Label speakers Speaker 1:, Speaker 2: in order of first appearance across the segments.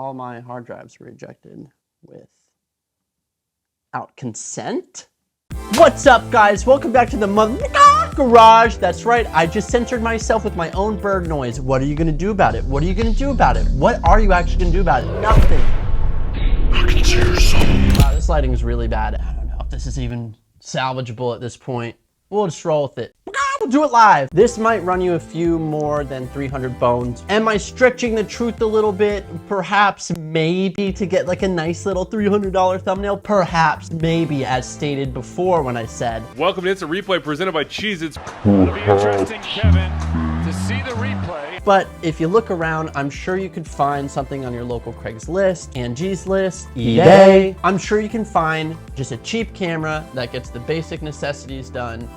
Speaker 1: all my hard drives were ejected without consent. What's up, guys? Welcome back to the garage. That's right, I just censored myself with my own bird noise. What are you gonna do about it? What are you gonna do about it? What are you actually gonna do about it? Nothing. I can see your soul. Wow, this lighting is really bad. I don't know if this is even salvageable at this point. We'll just roll with it. We'll do it live. This might run you a few more than 300 bones. Am I stretching the truth a little bit? Perhaps, maybe, to get like a nice little $300 thumbnail? Perhaps, maybe, as stated before when I said.
Speaker 2: Welcome to Instant Replay presented by Cheez-Its. It'll be interesting, Kevin, to see the replay.
Speaker 1: But if you look around, I'm sure you could find something on your local Craigslist, Angie's List, eBay. I'm sure you can find just a cheap camera that gets the basic necessities done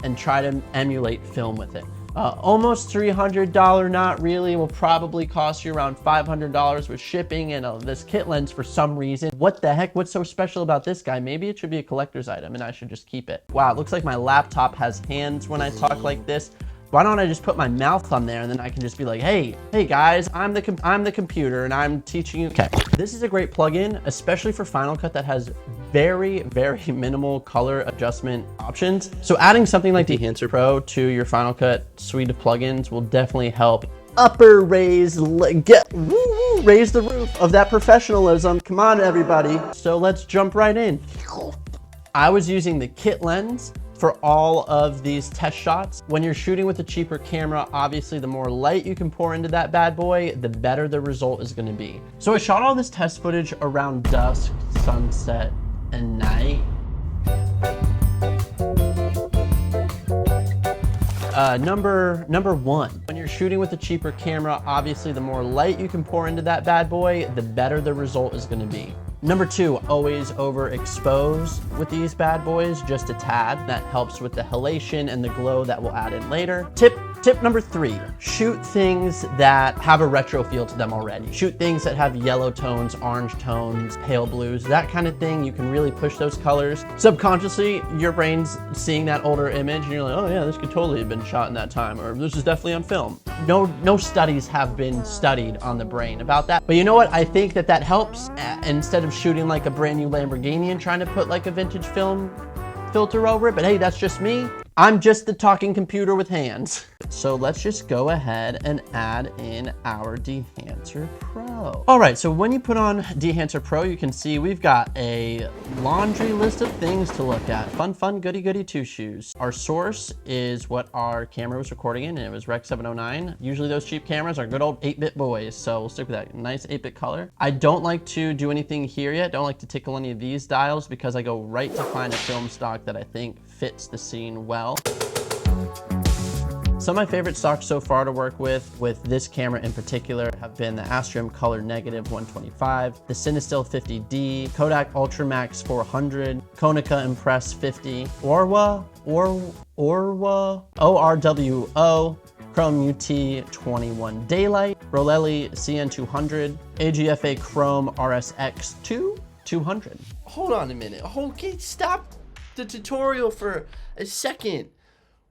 Speaker 1: and try to emulate film with it. Almost $300, not really, will probably cost you around $500 with shipping and this kit lens for some reason. What the heck, what's so special about this guy? Maybe it should be a collector's item and I should just keep it. Wow, it looks like my laptop has hands when I talk like this. Why don't I just put my mouth on there and then I can just be like, hey guys, I'm the computer and I'm teaching you. Okay, this is a great plugin, especially for Final Cut that has very, very minimal color adjustment options. So adding something like Dehancer Pro to your Final Cut suite of plugins will definitely help raise the roof of that professionalism. Come on, everybody. So let's jump right in. I was using the kit lens for all of these test shots. When you're shooting with a cheaper camera, obviously the more light you can pour into that bad boy, the better the result is gonna be. So I shot all this test footage around dusk, sunset, and night. Number one, when you're shooting with a cheaper camera, obviously the more light you can pour into that bad boy, the better the result is gonna be. Number two, always overexpose with these bad boys, just a tad. That helps with the halation and the glow that we'll add in later. Tip number three, shoot things that have a retro feel to them already. Shoot things that have yellow tones, orange tones, pale blues, that kind of thing. You can really push those colors. Subconsciously, your brain's seeing that older image and you're like, oh yeah, this could totally have been shot in that time, or this is definitely on film. No studies have been studied on the brain about that. But you know what? I think that helps. Instead of shooting like a brand new Lamborghini and trying to put like a vintage film filter over it, but hey, that's just me. I'm just the talking computer with hands. So let's just go ahead and add in our Dehancer Pro. All right, so when you put on Dehancer Pro, you can see we've got a laundry list of things to look at. Fun, goody two shoes. Our source is what our camera was recording in, and it was Rec 709. Usually those cheap cameras are good old 8-bit boys, so we'll stick with that nice 8-bit color. I don't like to do anything here yet. Don't like to tickle any of these dials because I go right to find a film stock that I think fits the scene well. Some of my favorite stocks so far to work with this camera in particular have been the Astrum Color Negative 125, the Cinestill 50D, Kodak Ultramax 400, Konica Impress 50, ORWO, Chrome UT 21 Daylight, Rolelli CN200, AGFA Chrome RSX 200. Hold on a minute. Okay, stop the tutorial for a second.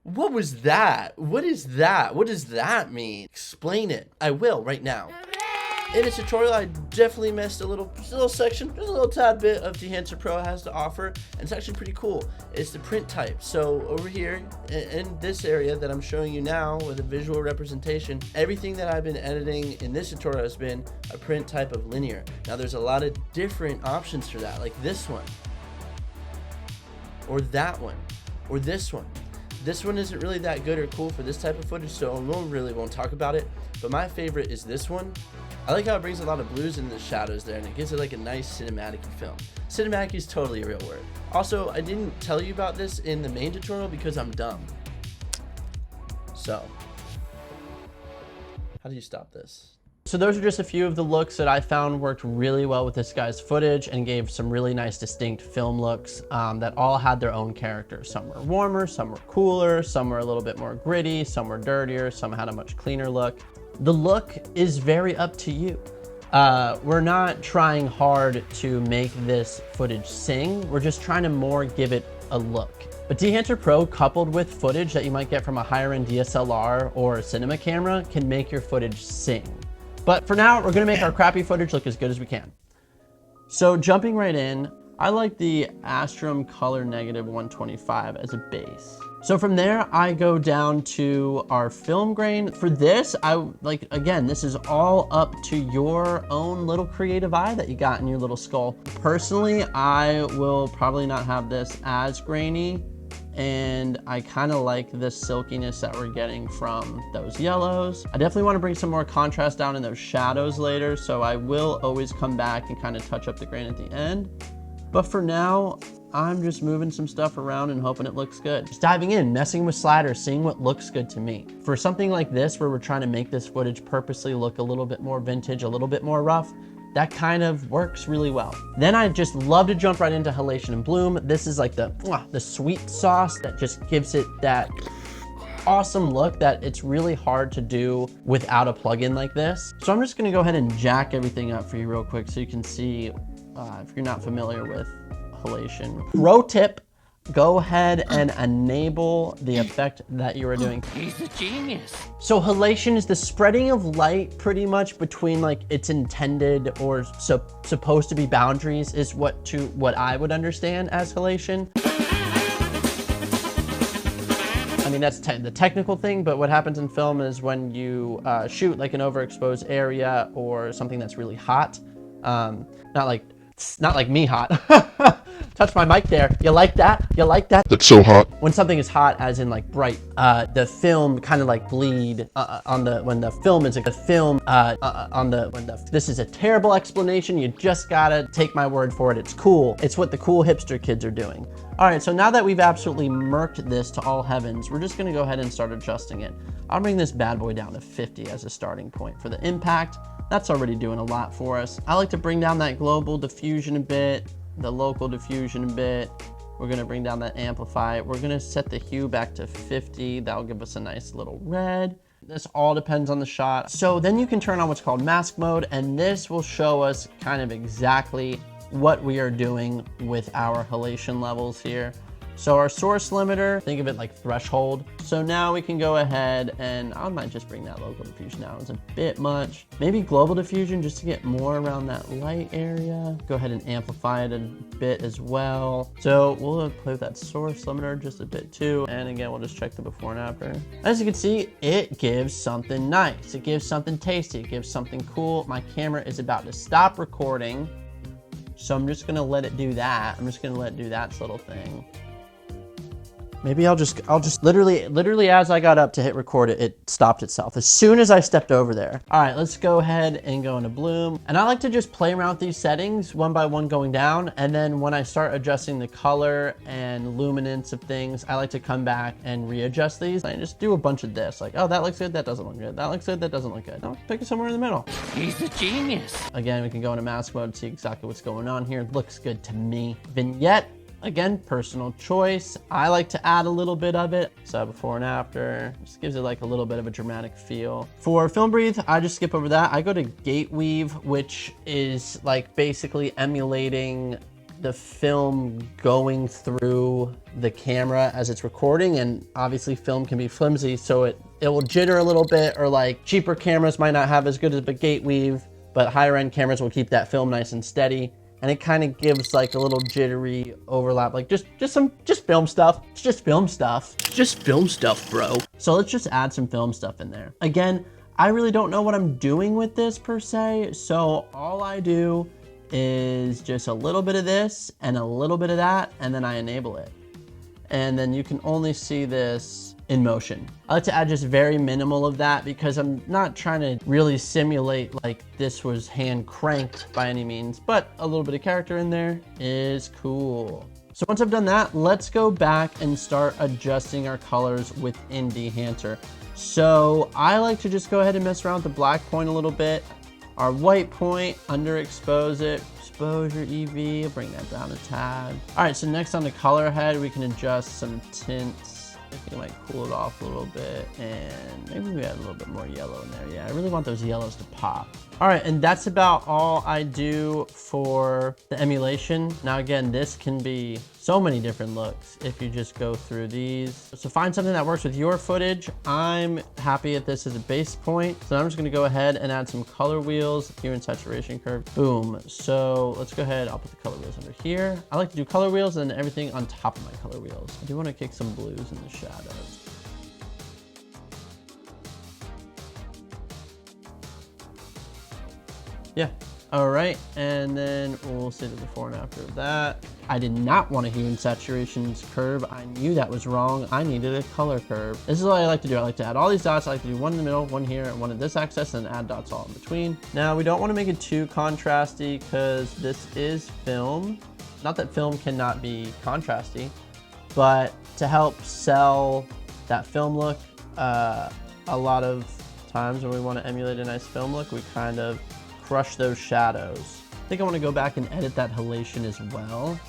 Speaker 1: What was that? What is that? What does that mean? Explain it. I will right now. In this tutorial, I definitely missed a little section, just a little tad bit of Dehancer Pro has to offer, and it's actually pretty cool. It's the print type. So over here in this area that I'm showing you now with a visual representation, everything that I've been editing in this tutorial has been a print type of linear. Now there's a lot of different options for that, like this one, or that one, or this one. This one isn't really that good or cool for this type of footage, so I won't talk about it. But my favorite is this one. I like how it brings a lot of blues into the shadows there, and it gives it like a nice cinematic film. Cinematic is totally a real word. Also, I didn't tell you about this in the main tutorial because I'm dumb. So, how do you stop this? So those are just a few of the looks that I found worked really well with this guy's footage and gave some really nice distinct film looks that all had their own character. Some were warmer, some were cooler, some were a little bit more gritty, some were dirtier, some had a much cleaner look. The look is very up to you. We're not trying hard to make this footage sing. We're just trying to more give it a look. But Dehancer Pro coupled with footage that you might get from a higher end DSLR or a cinema camera can make your footage sing. But for now, we're gonna make our crappy footage look as good as we can. So jumping right in, I like the Astrum Color Negative 125 as a base. So from there, I go down to our film grain. For this, again, this is all up to your own little creative eye that you got in your little skull. Personally, I will probably not have this as grainy, and I kind of like the silkiness that we're getting from those yellows. I definitely want to bring some more contrast down in those shadows later, so I will always come back and kind of touch up the grain at the end. But for now, I'm just moving some stuff around and hoping it looks good. Just diving in, messing with sliders, seeing what looks good to me. For something like this, where we're trying to make this footage purposely look a little bit more vintage, a little bit more rough, that kind of works really well. Then I just love to jump right into halation and bloom. This is like the sweet sauce that just gives it that awesome look that it's really hard to do without a plugin like this. So I'm just gonna go ahead and jack everything up for you real quick so you can see if you're not familiar with halation. Pro tip, go ahead and enable the effect that you are doing.
Speaker 3: He's a genius.
Speaker 1: So halation is the spreading of light pretty much between like its intended or supposed to be boundaries is what I would understand as halation. I mean, that's the technical thing, but what happens in film is when you shoot like an overexposed area or something that's really hot, not like me hot. Touch my mic there. You like that? You like that?
Speaker 4: That's so hot.
Speaker 1: When something is hot, as in like bright, the film kind of like bleed when the film is this is a terrible explanation. You just gotta take my word for it. It's cool. It's what the cool hipster kids are doing. All right, so now that we've absolutely murked this to all heavens, we're just gonna go ahead and start adjusting it. I'll bring this bad boy down to 50 as a starting point for the impact. That's already doing a lot for us. I like to bring down that global diffusion a bit, the local diffusion a bit. We're gonna bring down that amplify. We're gonna set the hue back to 50. That'll give us a nice little red. This all depends on the shot. So then you can turn on what's called mask mode, and this will show us kind of exactly what we are doing with our halation levels here. So our source limiter, think of it like threshold. So now we can go ahead and I might just bring that local diffusion down. It's a bit much. Maybe global diffusion just to get more around that light area. Go ahead and amplify it a bit as well. So we'll play with that source limiter just a bit too. And again, we'll just check the before and after. As you can see, it gives something nice. It gives something tasty. It gives something cool. My camera is about to stop recording, so I'm just gonna let it do that. I'm just gonna let it do that little thing. Maybe I'll just literally as I got up to hit record it stopped itself as soon as I stepped over there. All right, let's go ahead and go into bloom. And I like to just play around with these settings one by one going down. And then when I start adjusting the color and luminance of things, I like to come back and readjust these. I just do a bunch of this, like, oh, that looks good, that doesn't look good. That looks good, that doesn't look good. I'll pick it somewhere in the middle.
Speaker 3: He's a genius.
Speaker 1: Again, we can go into mask mode and see exactly what's going on here. It looks good to me. Vignette. Again, personal choice. I like to add a little bit of it. So before and after, just gives it like a little bit of a dramatic feel. For film breathe, I just skip over that. I go to gate weave, which is like basically emulating the film going through the camera as it's recording. And obviously film can be flimsy, so it will jitter a little bit, or like cheaper cameras might not have as good as a gate weave, but higher end cameras will keep that film nice and steady. And it kind of gives like a little jittery overlap, like just film stuff. It's just film stuff. It's just film stuff, bro. So let's just add some film stuff in there. Again, I really don't know what I'm doing with this per se. So all I do is just a little bit of this and a little bit of that, and then I enable it. And then you can only see this in motion. I like to add just very minimal of that because I'm not trying to really simulate like this was hand cranked by any means, but a little bit of character in there is cool. So once I've done that, let's go back and start adjusting our colors within Dehancer. So I like to just go ahead and mess around with the black point a little bit. Our white point, underexpose it, exposure EV, bring that down a tad. All right, so next on the color head, we can adjust some tints. I think it might cool it off a little bit, and maybe we add a little bit more yellow in there. Yeah, I really want those yellows to pop. All right, and that's about all I do for the emulation. Now again, this can be so many different looks if you just go through these. So find something that works with your footage. I'm happy at this as a base point. So I'm just gonna go ahead and add some color wheels here in saturation curve. Boom. So let's go ahead, I'll put the color wheels under here. I like to do color wheels and everything on top of my color wheels. I do wanna kick some blues in the shadows. Yeah. All right, and then we'll see the before and after of that. I did not want a hue and saturations curve. I knew that was wrong. I needed a color curve. This is what I like to do. I like to add all these dots. I like to do one in the middle, one here, and one at this axis, and add dots all in between. Now, we don't want to make it too contrasty because this is film. Not that film cannot be contrasty, but to help sell that film look, a lot of times when we want to emulate a nice film look, we kind of crush those shadows. I think I want to go back and edit that halation as well.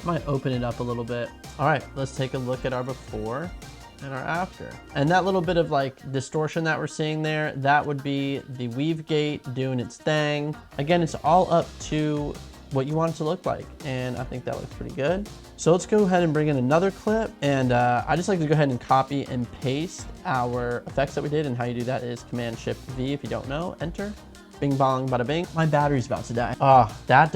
Speaker 1: Might open it up a little bit. All right, let's take a look at our before and our after. And that little bit of like distortion that we're seeing there, that would be the weave gate doing its thing. Again, it's all up to what you want it to look like. And I think that looks pretty good. So let's go ahead and bring in another clip. And I just like to go ahead and copy and paste our effects that we did. And how you do that is Command-Shift-V if you don't know, enter. Bing bong, bada bing. My battery's about to die. Oh, that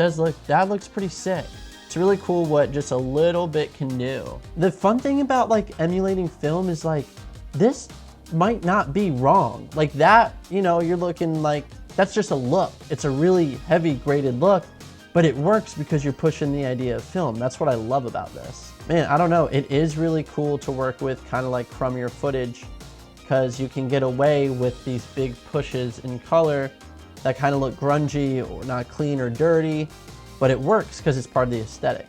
Speaker 1: looks pretty sick. It's really cool what just a little bit can do. The fun thing about like emulating film is like, this might not be wrong. Like that, you know, you're looking like, that's just a look. It's a really heavy graded look, but it works because you're pushing the idea of film. That's what I love about this. Man, I don't know. It is really cool to work with kind of like crummier footage because you can get away with these big pushes in color that kind of look grungy or not clean or dirty, but it works because it's part of the aesthetic.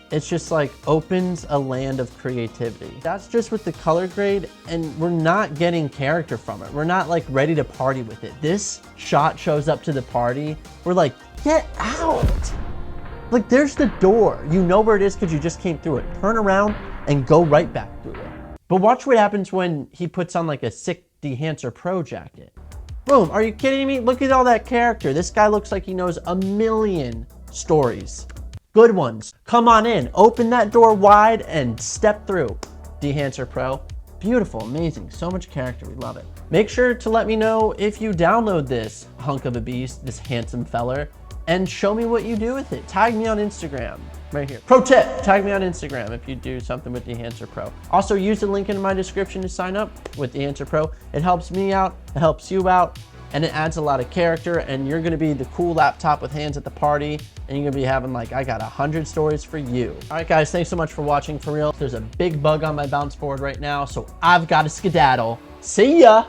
Speaker 1: It's just like opens a land of creativity. That's just with the color grade, and we're not getting character from it. We're not like ready to party with it. This shot shows up to the party. We're like, get out. Like there's the door. You know where it is because you just came through it. Turn around and go right back through it. But watch what happens when he puts on like a sick Dehancer Pro jacket. Boom, are you kidding me? Look at all that character. This guy looks like he knows a million stories. Good ones. Come on in, open that door wide and step through. Dehancer Pro, beautiful, amazing, so much character, we love it. Make sure to let me know if you download this hunk of a beast, this handsome feller, and show me what you do with it. Tag me on Instagram, right here. Pro tip, tag me on Instagram if you do something with Dehancer Pro. Also use the link in my description to sign up with Dehancer Pro. It helps me out, it helps you out, and it adds a lot of character, and you're gonna be the cool laptop with hands at the party, and you're gonna be having like, I got 100 stories for you. All right guys, thanks so much for watching, for real. There's a big bug on my bounce board right now, so I've got to skedaddle. See ya.